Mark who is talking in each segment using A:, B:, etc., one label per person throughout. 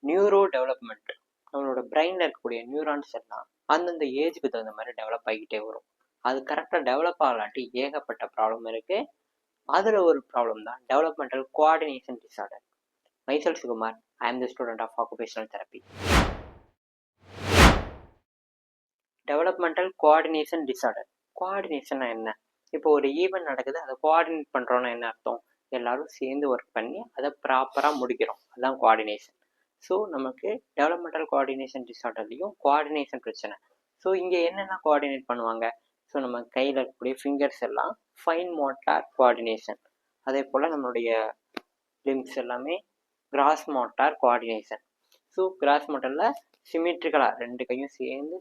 A: Neuro development, நம்மளோட பிரெயினில் இருக்கக்கூடிய நியூரான்ஸ் எல்லாம் அந்தந்த ஏஜுக்கு தகுந்த மாதிரி டெவலப் ஆகிக்கிட்டே வரும். அது கரெக்டாக டெவலப் ஆகலாட்டி ஏகப்பட்ட ப்ராப்ளம் இருக்குது. அதில் ஒரு ப்ராப்ளம் தான் developmental coordination disorder. Myself Sukumar, I am the student of occupational therapy. Developmental coordination disorder. கோஆர்டினேஷன்னா என்ன? இப்போ ஒரு ஈவெண்ட் நடக்குது, அதை கோஆர்டினேட் பண்ணுறோன்னா என்ன அர்த்தம்? எல்லாரும் சேர்ந்து ஒர்க் பண்ணி அதை ப்ராப்பராக முடிக்கிறோம், அதுதான் கோஆர்டினேஷன். ஸோ நமக்கு டெவலப்மெண்டல் கோஆர்டினேஷன் டிஸார்டர்லையும் கோஆர்டினேஷன் பிரச்சனை. ஸோ இங்கே என்னென்ன கோஆர்டினேட் பண்ணுவாங்க? ஸோ நம்ம கையில் இருக்கக்கூடிய ஃபிங்கர்ஸ் எல்லாம் ஃபைன் மோட்டார் கோஆர்டினேஷன், அதே போல் நம்மளுடைய லிம்ஸ் எல்லாமே cross motor coordination. So cross மோட்டரில் சிமெட்ரிக்கலாக ரெண்டு கையும் சேர்ந்து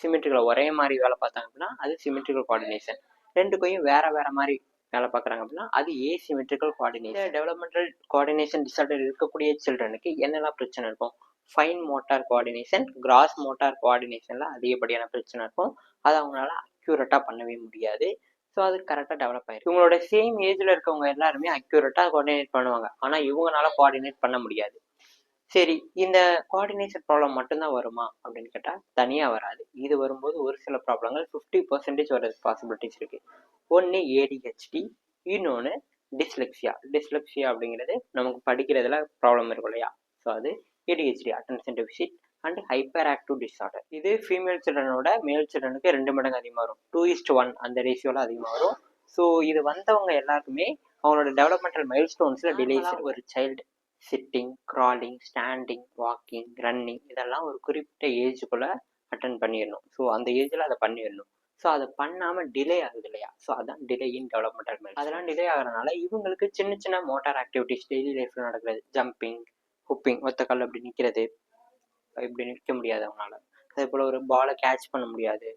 A: சிமெட்ரிக்கலாக ஒரே மாதிரி வேலை பார்த்தாங்க அப்படின்னா அது சிமெட்ரிக்கல் கோஆர்டினேஷன். ரெண்டு கையும் வேறு வேறு மாதிரி வேலை பார்க்குறாங்க அப்படின்னா அது asymmetrical coordination. Developmental coordination disorder இருக்கக்கூடிய சில்ட்ரனுக்கு என்னெல்லாம் பிரச்சனை இருக்கும்? Fine motor coordination, gross motor கோஆர்டினேஷனில் அதிகப்படியான பிரச்சனை இருக்கும். அதை அவங்களால அக்யூரேட்டாக பண்ணவே முடியாது. ஸோ அது கரெக்டாக டெவலப் ஆகிருக்கு. இவங்களோட சேம் ஏஜில் இருக்கவங்க எல்லாருமே அக்யூரேட்டாக கோஆர்டினேட் பண்ணுவாங்க, ஆனால் இவங்களால கோஆர்டினேட் பண்ண முடியாது. சரி, இந்த கோஆர்டினேஷன் ப்ராப்ளம் மட்டும்தான் வருமா அப்படின்னு கேட்டால் தனியாக வராது. இது வரும்போது ஒரு சில ப்ராப்ளங்கள் 50% வரதுக்கு பாசிபிலிட்டிஸ் இருக்குது. ஒன்று ஏடிஹெச்டி, இன்னொன்று டிஸ்லெக்ஸியா. டிஸ்லெக்ஸியா அப்படிங்கிறது நமக்கு படிக்கிறதுல ப்ராப்ளம் இருக்கும் இல்லையா? ஸோ அது ADHD, attention deficit and hyper active disorder. இது ஃபீமேல் சில்ட்ரனோட மேல் சில்ட்ரனுக்கு 2 மடங்கு அதிகமாக வரும். 2:1 அந்த ரேஷியோவில் அதிகமாக வரும். ஸோ இது வந்தவங்க எல்லாருக்குமே அவங்களோட டெவலப்மெண்டல் மைல்ஸ்டோன்ஸில் டிலேஸ். ஒரு child sitting, crawling, standing, walking, running இதெல்லாம் ஒரு குறிப்பிட்ட ஏஜுக்குள்ளே அட்டன் பண்ணிடணும். ஸோ அந்த ஏஜில் அதை பண்ணிடணும். ஸோ அதை பண்ணாமல் டிலே ஆகுது இல்லையா? ஸோ அதான் டிலே இன் டெவலப்மெண்டல் மைல்ஸ். அதெல்லாம் டிலே ஆகிறதுனால இவங்களுக்கு சின்ன சின்ன மோட்டார் ஆக்டிவிட்டிஸ் டெய்லி லைஃப்பில் நடக்கிறது, ஜம்பிங், ஹுப்பிங், ஒத்த கால் அப்படி நிற்கிறது, இப்படி நிற்க முடியாது அவங்களால. அதே போல் ஒரு பாலை கேட்ச் பண்ண முடியாது,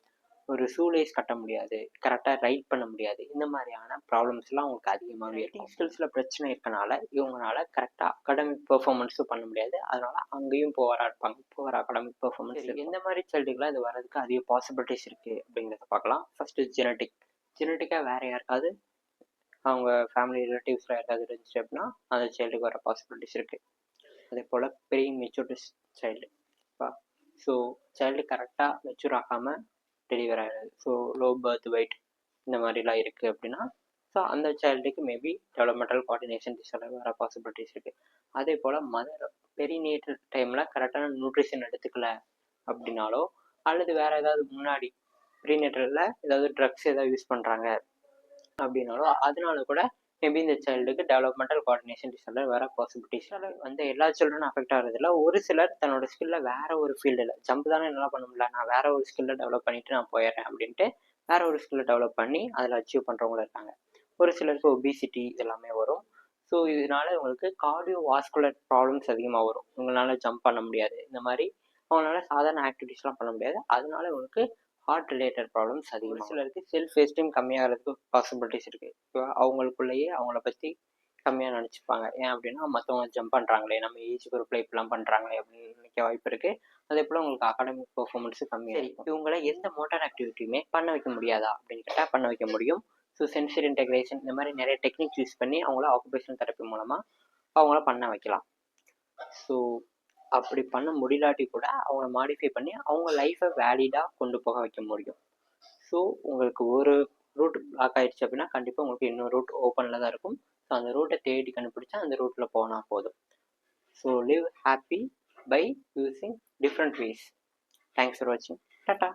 A: ஒரு ஷூலேஸ் கட்ட முடியாது, கரெக்டாக ரைட் பண்ண முடியாது. இந்த மாதிரியான ப்ராப்ளம்ஸ்லாம் அவங்களுக்கு அதிகமாகவே இருக்கும். ஸ்கில்ஸில் பிரச்சனை இருக்கனால இவங்களால கரெக்டாக அகாடமிக் பெர்ஃபார்மன்ஸும் பண்ண முடியாது. அதனால் அங்கேயும் போராக இருப்பாங்க, போகிற அகாடமிக் பெர்ஃபார்மன்ஸ். எந்த மாதிரி சைல்டுக்கெலாம் இது வர்றதுக்கு அதிக பாசிபிலிட்டிஸ் இருக்குது அப்படிங்கிறத பார்க்கலாம். ஃபஸ்ட்டு ஜெனட்டிக்காக வேறு யாருக்காவது அவங்க ஃபேமிலி ரிலேட்டிவ்ஸில் யாருக்காவது இருந்துச்சு அப்படின்னா அந்த சைல்டுக்கு வர பாசிபிலிட்டிஸ் இருக்குது. அதே போல் பெரிய மெச்சூர்டு சைல்டு, ஸோ சைல்டு கரெக்டாக மெச்சூர் ஆகாமல் டெலிவர் ஆகிடுது. ஸோ லோ பர்த் வெயிட் இந்த மாதிரிலாம் இருக்குது அப்படின்னா ஸோ அந்த சைல்டுக்கு மேபி டெவலப்மெண்டல் கோஆர்டினேஷன் டிஸார்டர் வர பாசிபிலிட்டிஸ் இருக்குது. அதே போல் மதர் பெரிநேட்டல் டைமில் கரெக்டான நியூட்ரிஷன் எடுத்துக்கல அப்படின்னாலோ, அல்லது வேறு ஏதாவது முன்னாடி ப்ரீநேட்டலில் ஏதாவது ட்ரக்ஸ் ஏதாவது யூஸ் பண்ணுறாங்க அப்படின்னாலோ அதனால கூட மேபி இந்த சைல்டுக்கு டெவலப்மெண்டல் கோஆர்டினேஷன் டிஸார்டர் வேறு பாசிபிலிட்டிஸ் வந்து எல்லா சில்ட்ரனும் அஃபெக்ட் ஆகிறதில்ல. ஒரு சிலர் தன்னோட ஸ்கில்லை வேறு ஒரு ஃபீல்டில், ஜம்ப் தானே நல்லா பண்ண முடியல, நான் வேறு ஒரு ஸ்கில்லை டெவலப் பண்ணிவிட்டு நான் போயிடுறேன் அப்படின்ட்டு வேறு ஒரு ஸ்கில்லை டெவலப் பண்ணி அதில் அச்சீவ் பண்ணுறவங்களும் இருக்காங்க. ஒரு சிலருக்கு ஒபிசிட்டி இதெல்லாமே வரும். ஸோ இதனால இவங்களுக்கு கார்டியோ வாஸ்குலர் ப்ராப்ளம்ஸ் அதிகமாக வரும். இவங்களால ஜம்ப் பண்ண முடியாது, இந்த மாதிரி அவங்களால சாதாரண ஆக்டிவிட்டிஸ்லாம் பண்ண முடியாது. அதனால இவங்களுக்கு ஹார்ட் ரிலேட்டட் ப்ராப்ளம்ஸ் அதிகமாக. சிலருக்கு செல்ஃப் எஸ்டீம் கம்மியாகிறதுக்கு பாசிபிலிட்டிஸ் இருக்குது. இப்போ அவங்களுக்குள்ளேயே அவங்கள பற்றி கம்மியாக நினச்சிப்பாங்க. ஏன் அப்படின்னா மற்றவங்க ஜம்ப் பண்ணுறாங்களே, நம்ம ஏஜ் குரூப்பில் இப்படிலாம் பண்ணுறாங்களே அப்படின்னு நினைக்க வாய்ப்பு இருக்குது. அதே போல் உங்களுக்கு அகாடமிக் பெர்ஃபார்மன்ஸும் கம்மியாக இருக்கும். இவங்களை எந்த மோட்டார் ஆக்டிவிட்டியுமே பண்ண வைக்க முடியாதா அப்படின்னு கேட்டால் பண்ண வைக்க முடியும். ஸோ சென்சரி இன்டெகிரேஷன் இந்த மாதிரி நிறைய டெக்னிக்ஸ் யூஸ் பண்ணி அவங்கள ஆக்குபேஷனல் தெரப்பி மூலமாக அவங்கள பண்ண வைக்கலாம். ஸோ அப்படி பண்ண முடியலாட்டி கூட அவங்கள மாடிஃபை பண்ணி அவங்க லைஃப்பை வேலிடாக கொண்டு போக வைக்க முடியும். ஸோ உங்களுக்கு ஒரு ரூட் பிளாக் ஆகிடுச்சு அப்படின்னா கண்டிப்பாக உங்களுக்கு இன்னொரு ரூட் ஓப்பனில் தான் இருக்கும். ஸோ அந்த ரூட்டை தேடி கண்டுபிடிச்சா அந்த ரூட்டில் போனால் போதும். So live happy by using different ways. Thanks for வாட்சிங். டாட்டா.